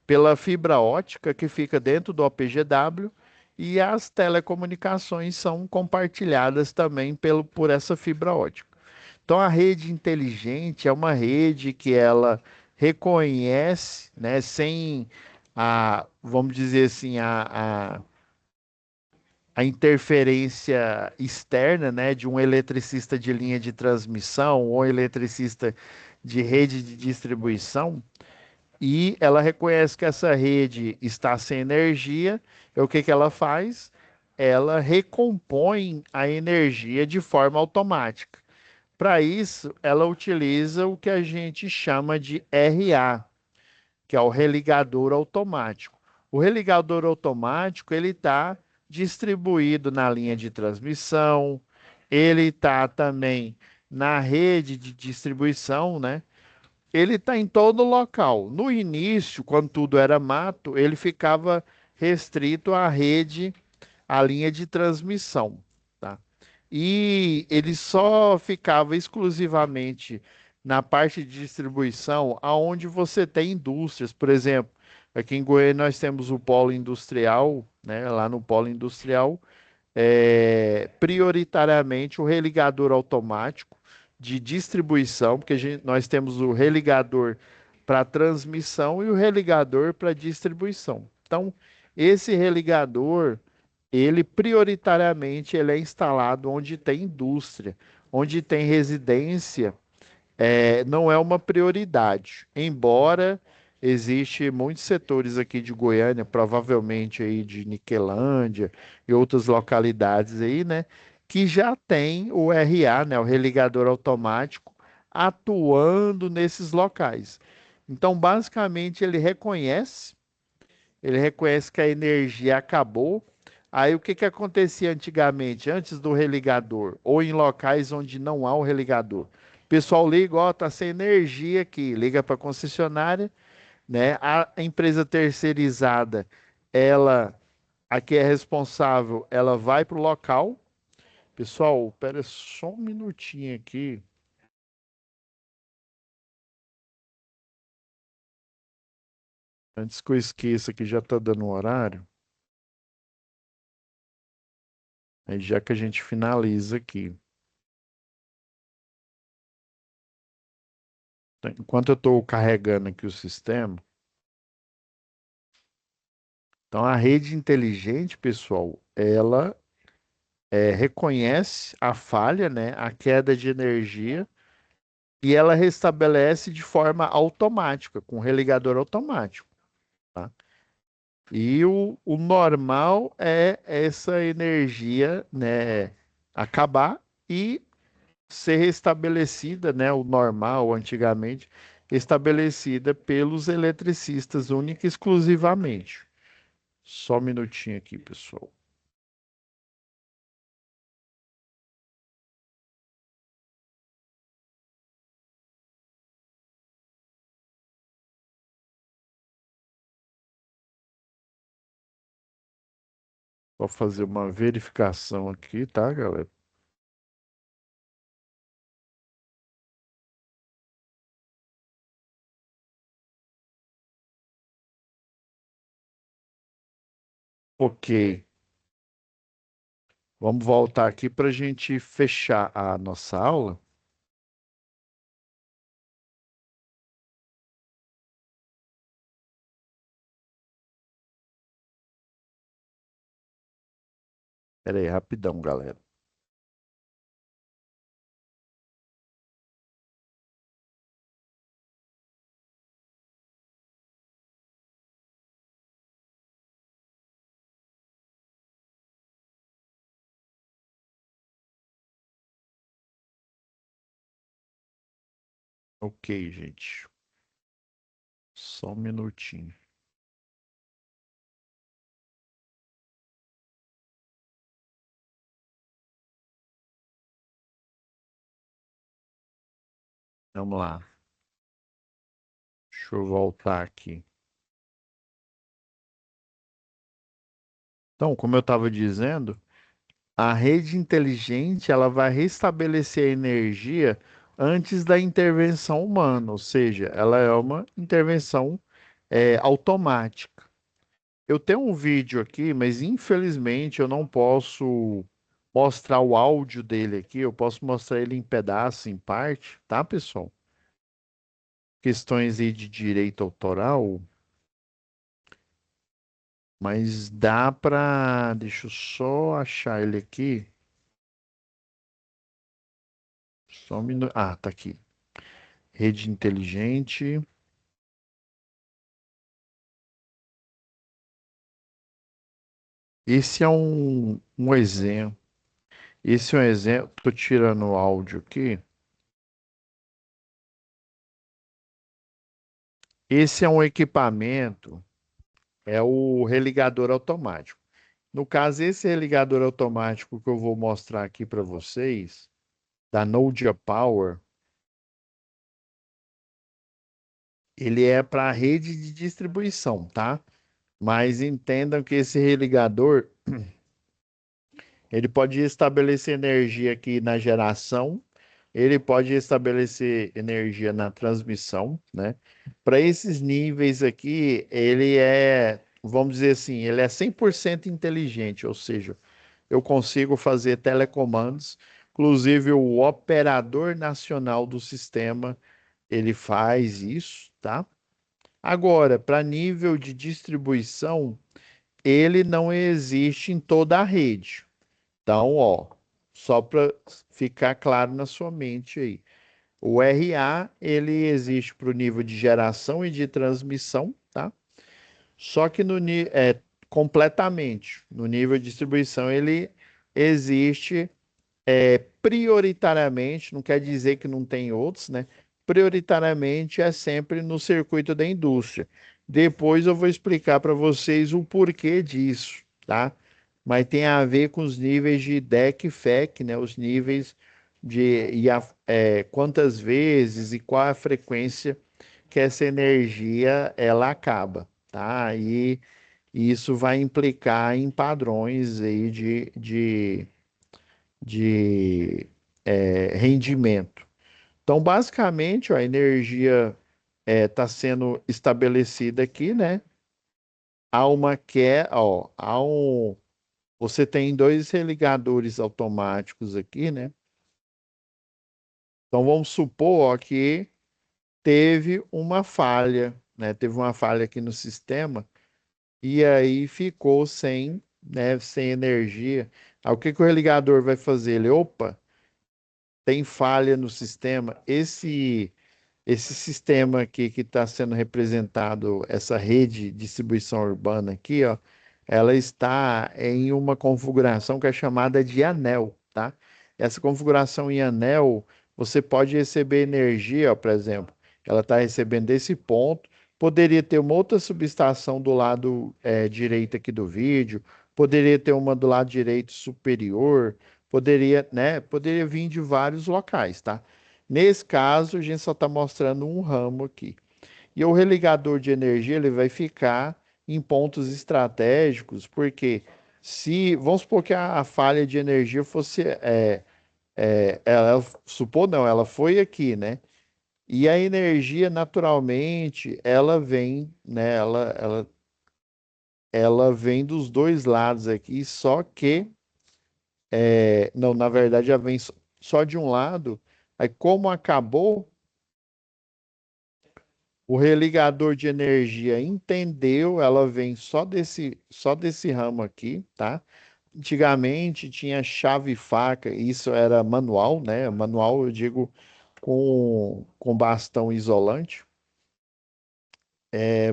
pela fibra ótica que fica dentro do OPGW e as telecomunicações são compartilhadas também por essa fibra ótica. Então a rede inteligente é uma rede que ela reconhece, né, sem vamos dizer assim, a interferência externa, né, de um eletricista de linha de transmissão ou eletricista de rede de distribuição, e ela reconhece que essa rede está sem energia, e o que que ela faz? Ela recompõe a energia de forma automática. Para isso, ela utiliza o que a gente chama de RA, que é o religador automático. O religador automático ele está distribuído na linha de transmissão, ele está também na rede de distribuição, né? Ele está em todo local. No início, quando tudo era mato, ele ficava restrito à rede, à linha de transmissão, tá? E ele só ficava exclusivamente na parte de distribuição, aonde você tem indústrias. Por exemplo, aqui em Goiânia nós temos o polo industrial, né? Lá no polo industrial, prioritariamente o religador automático de distribuição, porque nós temos o religador para transmissão e o religador para distribuição. Então, esse religador ele prioritariamente ele é instalado onde tem indústria, onde tem residência, não é uma prioridade. Embora existe muitos setores aqui de Goiânia, provavelmente aí de Niquelândia e outras localidades aí, né, que já tem o RA, né, o religador automático, atuando nesses locais. Então, basicamente, ele reconhece que a energia acabou. Aí o que que acontecia antigamente, antes do religador, ou em locais onde não há o religador? O pessoal liga, ó, tá sem energia aqui, liga para a concessionária, né? A empresa terceirizada, ela, a que é responsável, ela vai para o local. Pessoal, espera só um minutinho aqui, antes que eu esqueça que já está dando o horário, aí já que a gente finaliza aqui. Então, enquanto eu estou carregando aqui o sistema, então a rede inteligente, pessoal, ela reconhece a falha, né, a queda de energia, e ela restabelece de forma automática, com religador automático, tá? E o normal é essa energia, né, acabar e ser restabelecida, né, o normal, antigamente, estabelecida pelos eletricistas única e exclusivamente. Só um minutinho aqui, pessoal. Vou fazer uma verificação aqui, tá, galera? Ok. Vamos voltar aqui para a gente fechar a nossa aula. Pera aí, rapidão, galera. Ok, gente. Só um minutinho. Vamos lá. Deixa eu voltar aqui. Então, como eu estava dizendo, a rede inteligente ela vai restabelecer a energia antes da intervenção humana, ou seja, ela é uma intervenção automática. Eu tenho um vídeo aqui, mas infelizmente eu não posso mostrar o áudio dele aqui. Eu posso mostrar ele em pedaço, em parte, tá, pessoal? Questões aí de direito autoral, mas dá para. Deixa eu só achar ele aqui. Só um minuto. Ah, tá aqui. Rede inteligente. Esse é um exemplo. Esse é um exemplo. Tô tirando o áudio aqui. Esse é um equipamento, é o religador automático. No caso, esse religador automático que eu vou mostrar aqui para vocês, da Nodia Power, ele é para a rede de distribuição, tá? Mas entendam que esse religador, ele pode estabelecer energia aqui na geração, ele pode estabelecer energia na transmissão, né? Para esses níveis aqui, ele é, vamos dizer assim, ele é 100% inteligente, ou seja, eu consigo fazer telecomandos, inclusive o operador nacional do sistema, ele faz isso, tá? Agora, para nível de distribuição, ele não existe em toda a rede. Então, ó, só para ficar claro na sua mente aí. O RA, ele existe para o nível de geração e de transmissão, tá? Só que completamente, no nível de distribuição, ele existe prioritariamente, não quer dizer que não tem outros, né? Prioritariamente é sempre no circuito da indústria. Depois eu vou explicar para vocês o porquê disso, tá? Mas tem a ver com os níveis de DEC e FEC, né? Os níveis quantas vezes e qual a frequência que essa energia ela acaba, tá? E isso vai implicar em padrões aí de rendimento. Então, basicamente, ó, a energia está sendo estabelecida aqui, né? Há uma que, ó, você tem dois religadores automáticos aqui, né? Então, vamos supor, ó, que teve uma falha, né? Teve uma falha aqui no sistema e aí ficou sem, né, sem energia. Aí, o que que o religador vai fazer? Ele, opa, tem falha no sistema. Esse sistema aqui que está sendo representado, essa rede de distribuição urbana aqui, ó, ela está em uma configuração que é chamada de anel, tá? Essa configuração em anel, você pode receber energia, ó, por exemplo, ela está recebendo desse ponto, poderia ter uma outra subestação do lado direito aqui do vídeo, poderia ter uma do lado direito superior, poderia, né, poderia vir de vários locais, tá? Nesse caso, a gente só está mostrando um ramo aqui. E o religador de energia ele vai ficar em pontos estratégicos, porque se, vamos supor que a falha de energia fosse, ela supor não, ela foi aqui, né? E a energia, naturalmente, ela vem, né? Ela vem dos dois lados aqui, só que, não, na verdade, já vem só de um lado. Aí, como acabou, o religador de energia entendeu, ela vem só desse ramo aqui, tá? Antigamente tinha chave e faca, isso era manual, né? Manual, eu digo, com bastão isolante.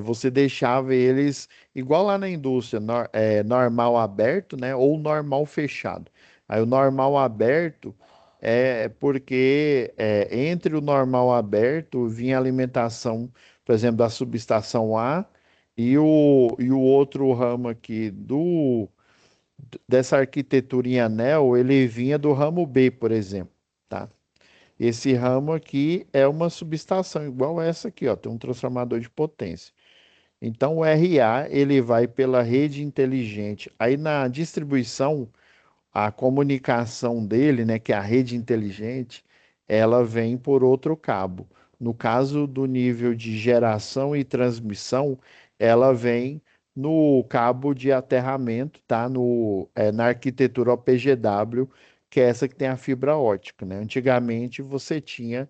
Você deixava eles igual lá na indústria, normal aberto, né? Ou normal fechado. Aí o normal aberto é porque entre o normal aberto vinha a alimentação, por exemplo, da subestação A e o outro ramo aqui dessa arquitetura em anel, ele vinha do ramo B, por exemplo, tá? Esse ramo aqui é uma subestação igual essa aqui, ó, tem um transformador de potência. Então o RA ele vai pela rede inteligente. Aí na distribuição, a comunicação dele, né, que é a rede inteligente, ela vem por outro cabo. No caso do nível de geração e transmissão, ela vem no cabo de aterramento, tá? Na arquitetura OPGW, que é essa que tem a fibra ótica, né? Antigamente você tinha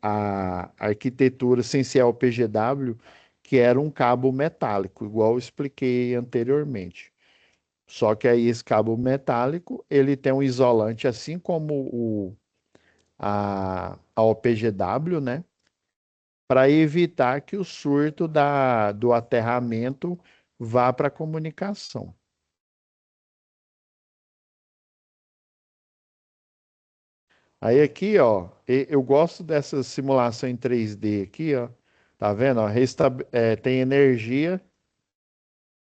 a arquitetura sem ser OPGW, que era um cabo metálico, igual eu expliquei anteriormente. Só que aí esse cabo metálico, ele tem um isolante, assim como a OPGW, né? Para evitar que o surto do aterramento vá para a comunicação. Aí aqui, ó, eu gosto dessa simulação em 3D aqui, ó. Tá vendo? Ó, tem energia.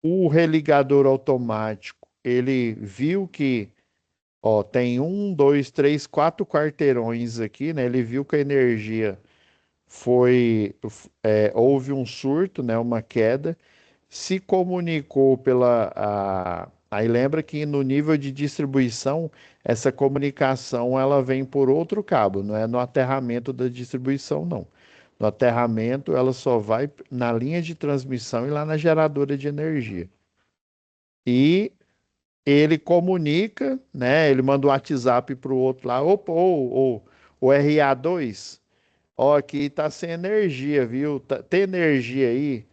O religador automático, ele viu que, ó, tem um, dois, três, quatro quarteirões aqui, né? Ele viu que a energia houve um surto, né? Uma queda, se comunicou aí lembra que no nível de distribuição, essa comunicação ela vem por outro cabo, não é no aterramento da distribuição, não. No aterramento, ela só vai na linha de transmissão e lá na geradora de energia. E ele comunica, né? Ele manda um WhatsApp para o outro lá, opa, o RA2, ó, aqui tá sem energia, viu? Tem energia aí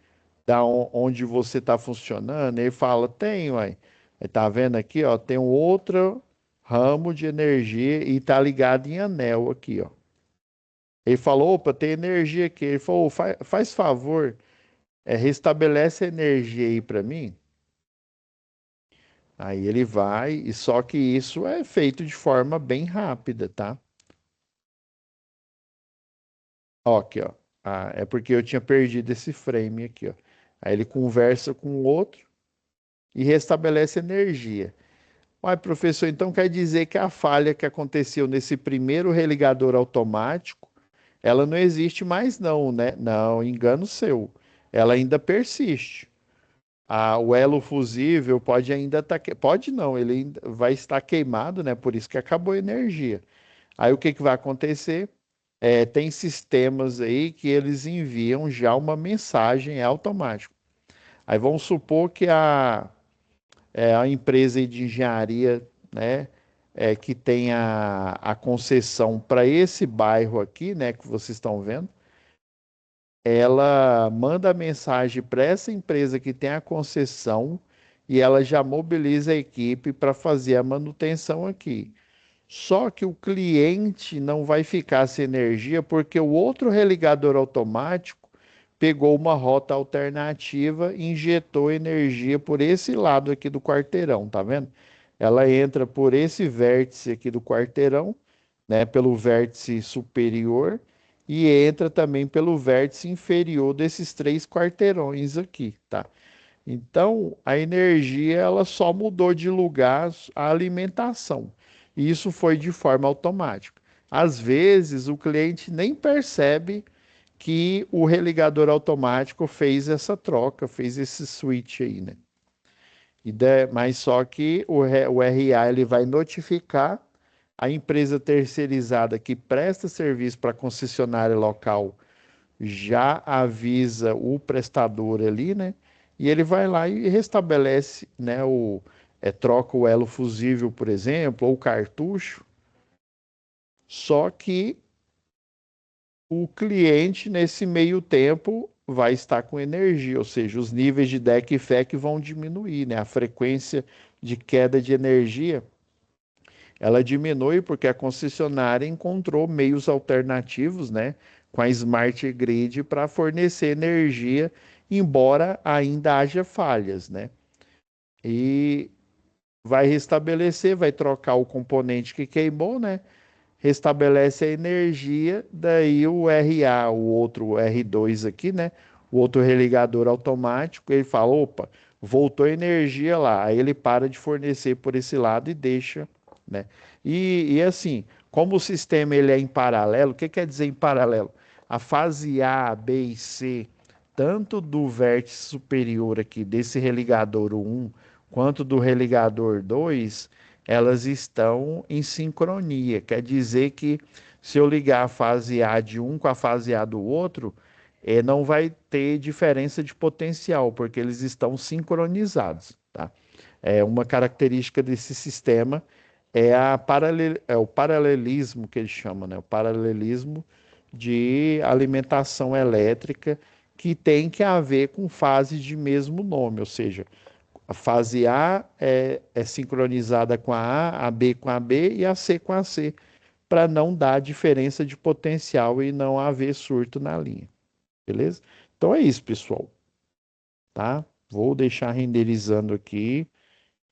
onde você tá funcionando? Ele fala, tem, uai. Ele tá vendo aqui, ó, tem um outro ramo de energia e tá ligado em anel aqui, ó. Ele falou, opa, tem energia aqui. Ele falou, faz favor, restabelece a energia aí para mim. Aí ele vai, e só que isso é feito de forma bem rápida, tá? Ó, aqui, ó. Ah, é porque eu tinha perdido esse frame aqui, ó. Aí ele conversa com o outro e restabelece energia. Mas, professor, então quer dizer que a falha que aconteceu nesse primeiro religador automático, ela não existe mais não, né? Não, engano seu. Ela ainda persiste. O elo fusível pode ainda estar... Pode não, ele ainda vai estar queimado, né? Por isso que acabou a energia. Aí o que que vai acontecer? Tem sistemas aí que eles enviam já uma mensagem automática. Aí vamos supor que a empresa aí de engenharia, né, que tem a concessão para esse bairro aqui, né, que vocês estão vendo, ela manda a mensagem para essa empresa que tem a concessão e ela já mobiliza a equipe para fazer a manutenção aqui. Só que o cliente não vai ficar sem energia porque o outro religador automático pegou uma rota alternativa e injetou energia por esse lado aqui do quarteirão, tá vendo? Ela entra por esse vértice aqui do quarteirão, né, pelo vértice superior e entra também pelo vértice inferior desses três quarteirões aqui, tá? Então, a energia ela só mudou de lugar a alimentação. E isso foi de forma automática. Às vezes, o cliente nem percebe que o religador automático fez essa troca, fez esse switch aí, né? Mas só que o RA ele vai notificar a empresa terceirizada que presta serviço para a concessionária local, já avisa o prestador ali, né? E ele vai lá e restabelece, né? Troca o elo fusível, por exemplo, ou o cartucho. Só que o cliente, nesse meio tempo, vai estar com energia, ou seja, os níveis de DEC e FEC vão diminuir, né? A frequência de queda de energia, ela diminui porque a concessionária encontrou meios alternativos, né, com a Smart Grid para fornecer energia, embora ainda haja falhas, né? E vai restabelecer, vai trocar o componente que queimou, né? Restabelece a energia, daí o RA, o outro R2 aqui, né? O outro religador automático, ele fala, opa, voltou a energia lá. Aí ele para de fornecer por esse lado e deixa, né? E assim, como o sistema ele é em paralelo, o que quer dizer em paralelo? A fase A, B e C, tanto do vértice superior aqui desse religador 1, quanto do religador 2, elas estão em sincronia. Quer dizer que se eu ligar a fase A de um com a fase A do outro, não vai ter diferença de potencial, porque eles estão sincronizados, tá? Uma característica desse sistema é o paralelismo que eles chamam, né? O paralelismo de alimentação elétrica que tem que haver com fases de mesmo nome, ou seja, a fase A é sincronizada com a B com a B e a C com a C, para não dar diferença de potencial e não haver surto na linha, beleza? Então é isso, pessoal, tá? Vou deixar renderizando aqui.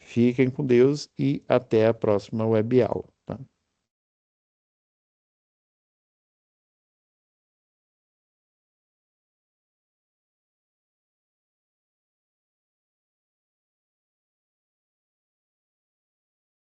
Fiquem com Deus e até a próxima web aula.